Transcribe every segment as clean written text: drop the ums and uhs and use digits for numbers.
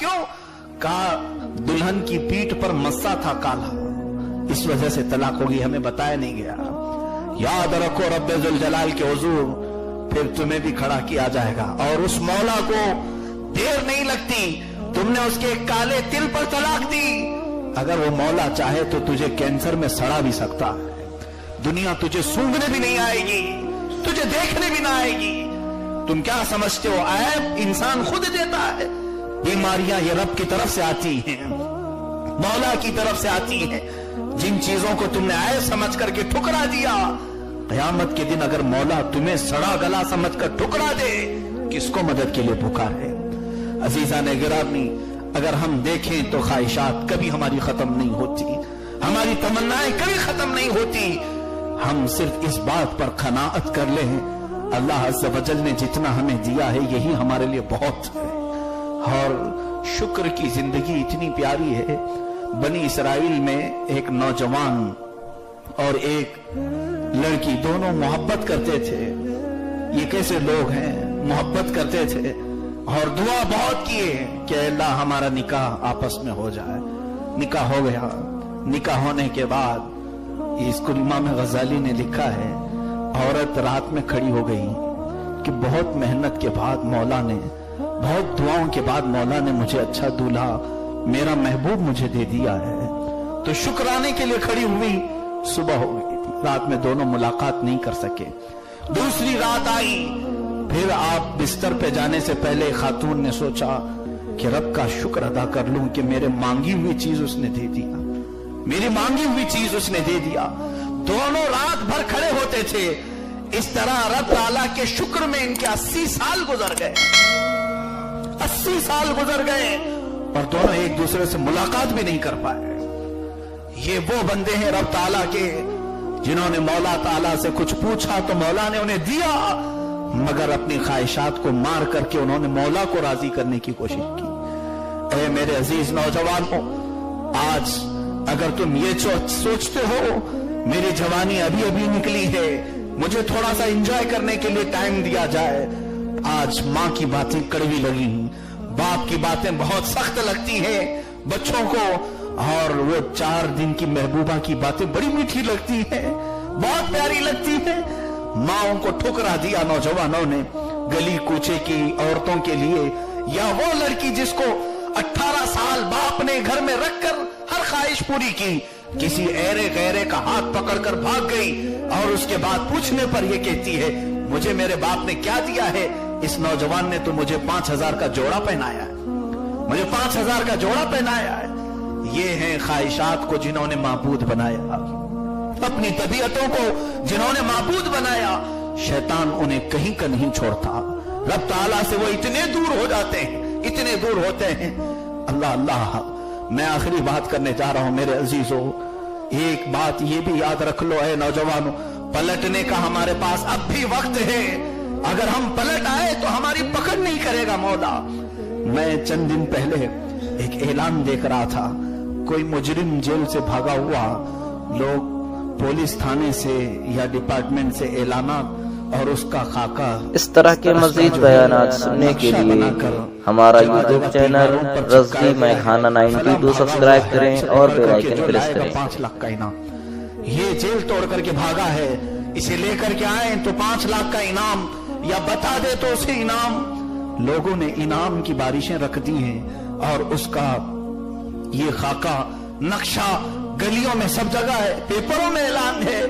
क्यों? कहा दुल्हन की पीठ पर मस्सा था काला, इस वजह से तलाक होगी, हमें बताया नहीं गया। याद रखो रब्बे जुल जलाल के हुजूर फिर तुम्हें भी खड़ा किया जाएगा, और उस मौला को देर नहीं लगती, तुमने उसके काले तिल पर तलाक दी, अगर वो मौला चाहे तो तुझे कैंसर में सड़ा भी सकता है, दुनिया तुझे सूंघने भी नहीं आएगी, तुझे देखने भी ना आएगी। तुम क्या समझते हो ऐब इंसान खुद देता है? बीमारियां ये रब की तरफ से आती हैं, मौला की तरफ से आती हैं। जिन चीजों को तुमने ऐब समझ करके ठुकरा दिया, क़यामत के दिन अगर मौला तुम्हें सड़ा गला समझकर ठुकरा दे, किसको मदद के लिए पुकारे? अजीज़ान गिरामी, अगर हम देखें तो ख्वाहिशात कभी हमारी खत्म नहीं होती, हमारी तमन्नाएं कभी खत्म नहीं होती। हम सिर्फ इस बात पर क़नाअत कर लें, अल्लाह अज़्ज़ व जल ने जितना हमें दिया है यही हमारे लिए बहुत है। और शुक्र की जिंदगी इतनी प्यारी है। बनी इसराइल में एक नौजवान और एक लड़की दोनों मोहब्बत करते थे। ये कैसे लोग हैं, मोहब्बत करते थे और दुआ बहुत किए कि अल्लाह हमारा निकाह आपस में हो जाए। निकाह हो गया। निकाह होने के बाद इसको इमाम गजाली ने लिखा है, औरत रात में खड़ी हो गई कि बहुत मेहनत के बाद मौला ने, बहुत दुआओं के बाद मौला ने मुझे अच्छा दूल्हा, मेरा महबूब मुझे दे दिया है। तो शुक्राने के लिए खड़ी हुई, सुबह हो गई थी, रात में दोनों मुलाकात नहीं कर सके। दूसरी रात आई, फिर आप बिस्तर पे जाने से पहले खातून ने सोचा कि रब का शुक्र अदा कर लूं कि मेरे मांगी हुई चीज उसने दे दिया, मेरी मांगी हुई चीज उसने दे दिया। दोनों रात भर खड़े होते थे। इस तरह रब ताला के शुक्र में इनके 80 साल गुजर गए, 80 साल गुजर गए और दोनों एक दूसरे से मुलाकात भी नहीं कर पाए। ये वो बंदे हैं रब ताला के जिन्होंने मौला ताला से कुछ पूछा तो मौला ने उन्हें दिया, मगर अपनी ख्वाहिशात को मार करके उन्होंने मौला को राजी करने की कोशिश की। ऐ मेरे अजीज नौजवानों, आज अगर तुम ये सोचते हो मेरी जवानी अभी अभी निकली है, मुझे थोड़ा सा एंजॉय करने के लिए टाइम दिया जाए, आज माँ की बातें कड़वी लगी, बाप की बातें बहुत सख्त लगती हैं बच्चों को, और वो 4 दिन की महबूबा की बातें बड़ी मीठी लगती है, बहुत प्यारी लगती है। माओं को ठुकरा दिया नौजवानों ने गली कूचे की औरतों के लिए, या वो लड़की जिसको 18 साल बाप ने घर में रखकर हर ख्वाहिश पूरी की, किसी ऐरे गैरे का हाथ पकड़कर भाग गई और उसके बाद पूछने पर यह कहती है मुझे मेरे बाप ने क्या दिया है? इस नौजवान ने तो मुझे 5000 का जोड़ा पहनाया है, मुझे 5000 का जोड़ा पहनाया है। ये हैं ख्वाहिशात को जिन्होंने माबूद बनाया, अपनी तबीयतों को जिन्होंने माबूद बनाया, शैतान उन्हें कहीं का नहीं छोड़ता। रब ताला से वो इतने दूर हो जाते हैं, इतने दूर होते हैं। अल्लाह अल्लाह, मैं आखिरी बात करने जा रहा हूं मेरे अजीजों, एक बात ये भी याद रख लो है नौजवानों, पलटने का हमारे पास अब भी वक्त है। अगर हम पलट आए तो हमारी पकड़ नहीं करेगा मौला। मैं चंद दिन पहले एक ऐलान देख रहा था, कोई मुजरिम जेल से भागा हुआ, लोग पुलिस थाने से या डिपार्टमेंट से ऐलाना और उसका खाका। इस तरह के मजीद बयानात सुनने के लिए हमारा यूट्यूब चैनल रज़वी मैखाना 92 सब्सक्राइब करें और बेल आइकन प्रेस करें। 5 लाख का इनाम, ये जेल तोड़ करके भागा है, इसे लेकर के आए तो 5 लाख का इनाम, या बता दे तो उसे इनाम। लोगों ने इनाम की बारिशें रख दी हैं और उसका ये खाका नक्शा गलियों में सब जगह है, पेपरों में ऐलान है।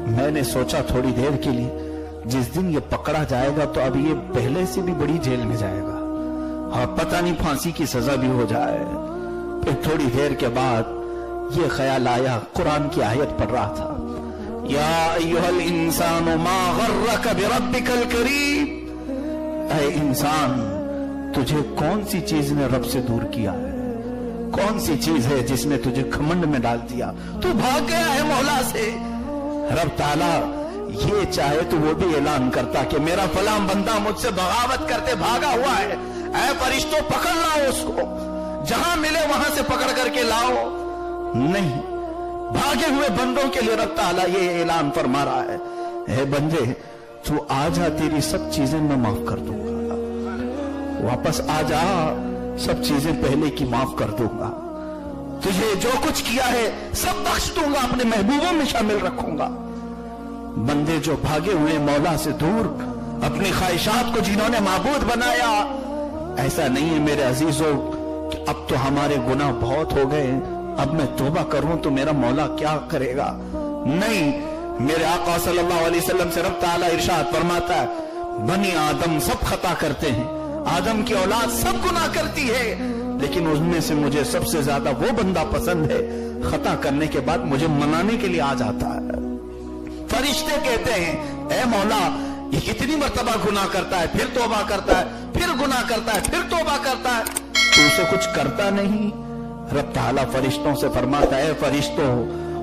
मैंने सोचा थोड़ी देर के लिए, जिस दिन ये पकड़ा जाएगा तो अब ये पहले से भी बड़ी जेल में जाएगा और पता नहीं फांसी की सजा भी हो जाए। फिर थोड़ी देर के बाद ये ख्याल आया, कुरान की आयत पढ़ रहा था, या अय्युहल इंसानु मा गर्रक बिरब्बिकल करीम, ऐ इंसान तुझे कौन सी चीज ने रब से दूर किया है, कौन सी चीज है जिसने तुझे घमंड में डाल दिया, तू भाग गया है मौला से। रब ताला ये चाहे तो वो भी ऐलान करता कि मेरा फलां बंदा मुझसे बगावत करते भागा हुआ है, ऐ फरिश्तों पकड़ लाओ उसको, जहां मिले वहां से पकड़ करके लाओ। नहीं, भागे हुए बंदों के लिए रब ताला ये ऐलान फरमा रहा है, हे बंदे तू आ जा, तेरी सब चीजें मैं माफ कर दूंगा, वापस आ जा, सब चीजें पहले की माफ कर दूंगा, तुझे जो कुछ किया है सब बख्श दूंगा, अपने महबूबों में शामिल रखूंगा। बंदे जो भागे हुए मौला से दूर, अपनी ख्वाहिशात को जिन्होंने माबूद बनाया, ऐसा नहीं है मेरे अजीजों कि अब तो हमारे गुनाह बहुत हो गए, अब मैं तौबा करूं तो मेरा मौला क्या करेगा। नहीं, मेरे आका सल्लल्लाहु अलैहि वसल्लम से रब ताला इरशाद फरमाता है, बनी आदम सब खता करते हैं, आदम की औलाद सब गुनाह करती है, लेकिन उनमें से मुझे सबसे ज्यादा वो बंदा पसंद है खता करने के बाद मुझे मनाने के लिए आ जाता है। फरिश्ते कहते हैं, ए मौला ये कितनी मर्तबा गुनाह करता है, फिर तौबा करता है, फिर गुनाह करता है, फिर तौबा करता है, तो उसे कुछ करता नहीं। रब ताला फरिश्तों से फरमाता है, फरिश्तों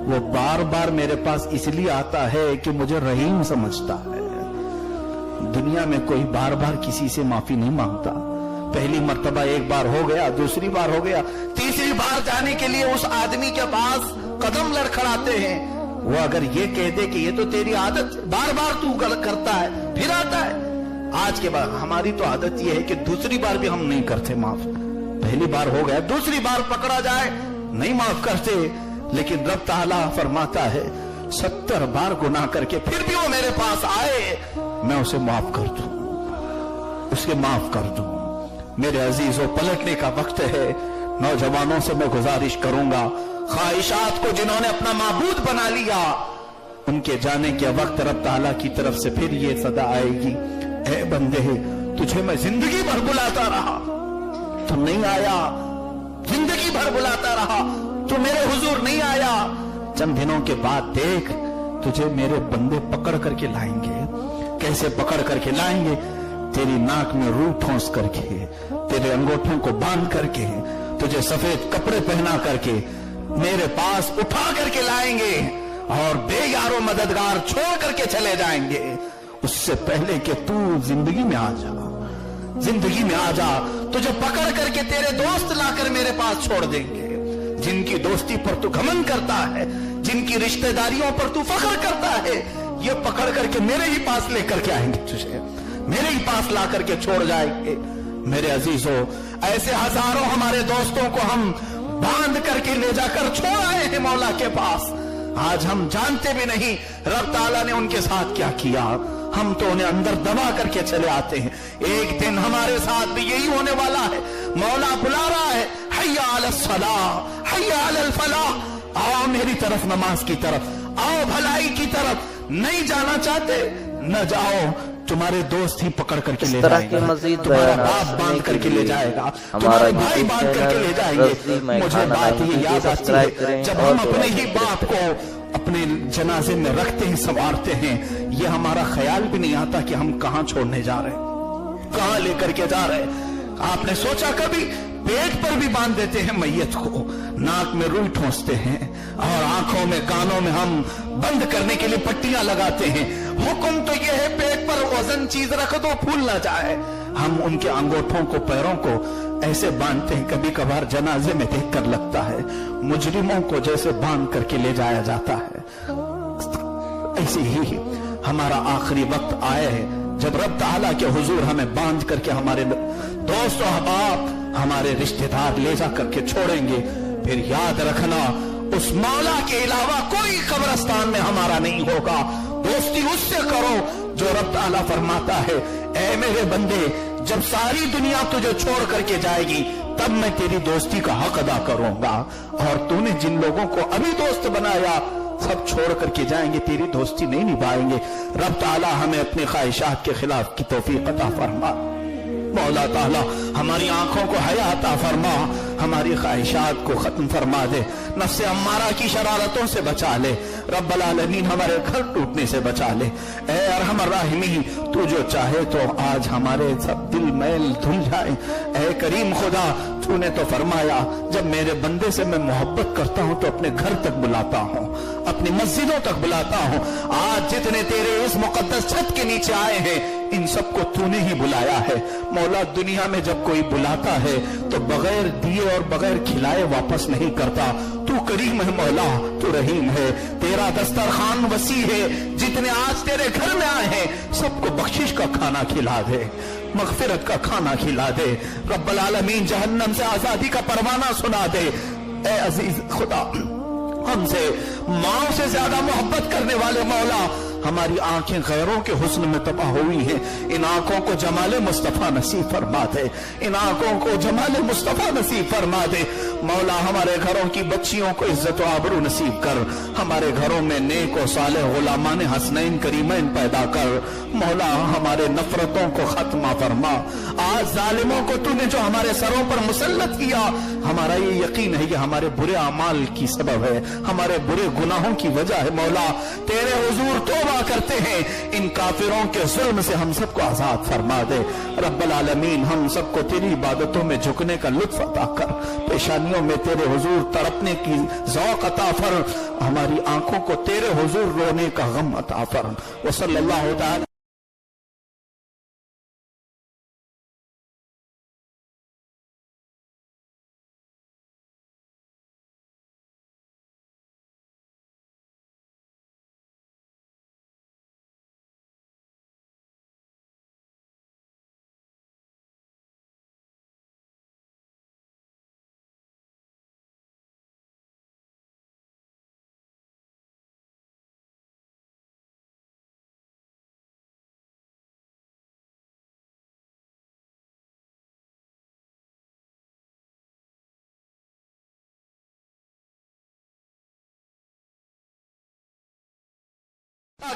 वो बार बार मेरे पास इसलिए आता है कि मुझे रहीम समझता है। दुनिया में कोई बार बार किसी से माफी नहीं मांगता, पहली मर्तबा एक बार हो गया, दूसरी बार हो गया, तीसरी बार जाने के लिए उस आदमी के पास कदम लड़खड़ाते हैं। वो अगर ये कह दे कि ये तो तेरी आदत, बार बार तू करता है, फिर आता है। आज के बाद हमारी तो आदत ये है कि दूसरी बार भी हम नहीं करते माफ, पहली बार हो गया, दूसरी बार पकड़ा जाए नहीं माफ करते। लेकिन रब ताला फरमाता है 70 बार गुनाह करके फिर भी वो मेरे पास आए, मैं उसे माफ कर दूं, उसे माफ कर दूं। मेरे अजीजों, पलटने का वक्त है। नौजवानों से मैं गुजारिश करूंगा, ख्वाहिशात को जिन्होंने अपना माबूद बना लिया, उनके जाने के वक्त रब ताला की तरफ से फिर ये सदा आएगी, ए बंदे तुझे मैं जिंदगी भर बुलाता रहा, तू नहीं आया, जिंदगी भर बुलाता रहा, तू मेरे हुजूर नहीं आया। चंद दिनों के बाद देख, तुझे मेरे बंदे पकड़ करके लाएंगे। कैसे पकड़ करके लाएंगे? तेरी नाक में रूह ठोंस करके, तेरे अंगूठों को बांध करके, तुझे सफेद कपड़े पहना करके मेरे पास उठा करके लाएंगे और बेयारो मददगार छोड़ करके चले जाएंगे। उससे पहले कि तू जिंदगी में आ जा, जिंदगी में आ जा, तुझे पकड़ करके तेरे दोस्त लाकर मेरे पास छोड़ देंगे। जिनकी दोस्ती पर तू घमंड करता है, जिनकी रिश्तेदारियों पर तू फख्र करता है, ये पकड़ करके मेरे ही पास लेकर के आएंगे, तुझे मेरे ही पास ला करके छोड़ जाएंगे। मेरे अजीजों, ऐसे हजारों हमारे दोस्तों को हम बांध करके ले जाकर छोड़ आए हैं मौला के पास। आज हम जानते भी नहीं रब ताला ने उनके साथ क्या किया, हम तो उन्हें अंदर दबा करके चले आते हैं। एक दिन हमारे साथ भी यही होने वाला है। मौला बुला रहा है, हय्या अलस सलाह, हय्या अलल फलाह, आओ मेरी तरफ, नमाज की तरफ आओ, भलाई की तरफ। नहीं जाना चाहते न जाओ, तुम्हारे दोस्त ही पकड़ करके ले जाएंगे, तुम्हारा बाप बांध करके ले जाएगा, तुम्हारे भाई बांध करके ले जाएंगे। मुझे बात ये याद आती है, जब हम अपने ही बाप को अपने जनाजे में रखते हैं, संवारते हैं, ये हमारा ख्याल भी नहीं आता कि हम कहां छोड़ने जा रहे हैं, कहां लेकर के जा रहे हैं। आपने सोचा कभी? पेट पर भी बांध देते हैं मैयत को, नाक में रुई ठोंसते हैं और आंखों में कानों में हम बंद करने के लिए पट्टियां लगाते हैं। हुक्म तो यह है पेट पर वजन चीज रख दो, फूल ना जाए। हम उनके अंगूठों को, पैरों को ऐसे बांधते हैं, कभी कभार जनाजे में देखकर लगता है मुजरिमों को जैसे बांध करके ले जाया जाता है। ऐसे ही हमारा आखिरी वक्त आया है जब रब ताला के हुजूर हमें बांध करके हमारे दोस्त और अहबाब, हमारे रिश्तेदार ले जा करके छोड़ेंगे। फिर याद रखना, उस मौला के अलावा कोई कब्रिस्तान में हमारा नहीं होगा। दोस्ती उससे करो जो रब ताला फरमाता है, ऐ मेरे बंदे, जब सारी दुनिया तुझे छोड़ करके जाएगी तब मैं तेरी दोस्ती का हक अदा करूंगा। और तूने जिन लोगों को अभी दोस्त बनाया सब छोड़ करके जाएंगे, तेरी दोस्ती नहीं निभाएंगे। रब ताला हमें अपनी ख्वाहिशात के खिलाफ की तौफीक अता फरमा। मौला ताला हमारी आंखों को हया अता फरमा, हमारी ख्वाहिशात को खत्म फरमा दे, नफ्से अम्मारा की शरारतों से बचा ले। रब्बल आलमीन हमारे घर टूटने से बचा ले। ए अरहमर राहिमीन, तू जो चाहे तो आज हमारे सब दिल मैल धुल जाए। ए करीम खुदा, तूने तो फरमाया जब मेरे बंदे से मैं मोहब्बत करता हूं तो अपने घर तक बुलाता हूं, अपनी मस्जिदों तक बुलाता हूं। आज जितने तेरे इस मुकद्दस छत के नीचे आए हैं, इन सबको तूने ही बुलाया है। मौला, दुनिया में जब कोई बुलाता है तो बगैर दिए और बगैर खिलाए वापस नहीं करता। तू तू करीम है मौला, तू रहीम है, तेरा दस्तरखान वसी है, जितने आज तेरे घर में आए हैं सबको बख्शिश का खाना खिला दे, मगफिरत का खाना खिला दे, रब्बुल आलमीन जहन्नम से आजादी का परवाना सुना दे। ए अजीज खुदा, हमसे माँ से ज्यादा मोहब्बत करने वाले मौला, हमारी आंखें गैरों के हुस्न में तबाह हुई हैं, इन आंखों को जमाले मुस्तफा नसीब फरमा दे, इन आंखों को जमाले मुस्तफा नसीब फरमा दे। मौला हमारे घरों की बच्चियों को इज्जत व आबरू नसीब कर, हमारे घरों में नेक और सालेह गुलामान हसनैन करीमैन पैदा कर। मौला हमारे नफरतों को खत्म फरमा। आज जालिमों को तूने जो हमारे सरों पर मुसल्लत किया, हमारा ये यकीन है कि हमारे बुरे अमाल की सबब है, हमारे बुरे गुनाहों की वजह है। मौला तेरे हुजूर तौबा करते हैं, इन काफिरों के जुल्म से हम सबको आजाद फरमा दे। रब्बुल आलमीन हम सबको तेरी इबादतों में झुकने का लुत्फ अता कर, पेशानियों में तेरे हुजूर तड़पने की ज़ौक़ अता फर, हमारी आंखों को तेरे हुजूर रोने का गम अता फर। व सल्लल्लाहु तआला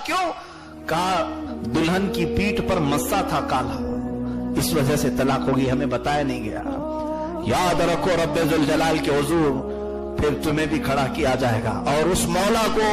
क्यों कहा, दुल्हन की पीठ पर मस्सा था काला, इस वजह से तलाक होगी, हमें बताया नहीं गया। याद रखो रब्बे जुल जलाल के हुजूर, फिर तुम्हें भी खड़ा किया जाएगा और उस मौला को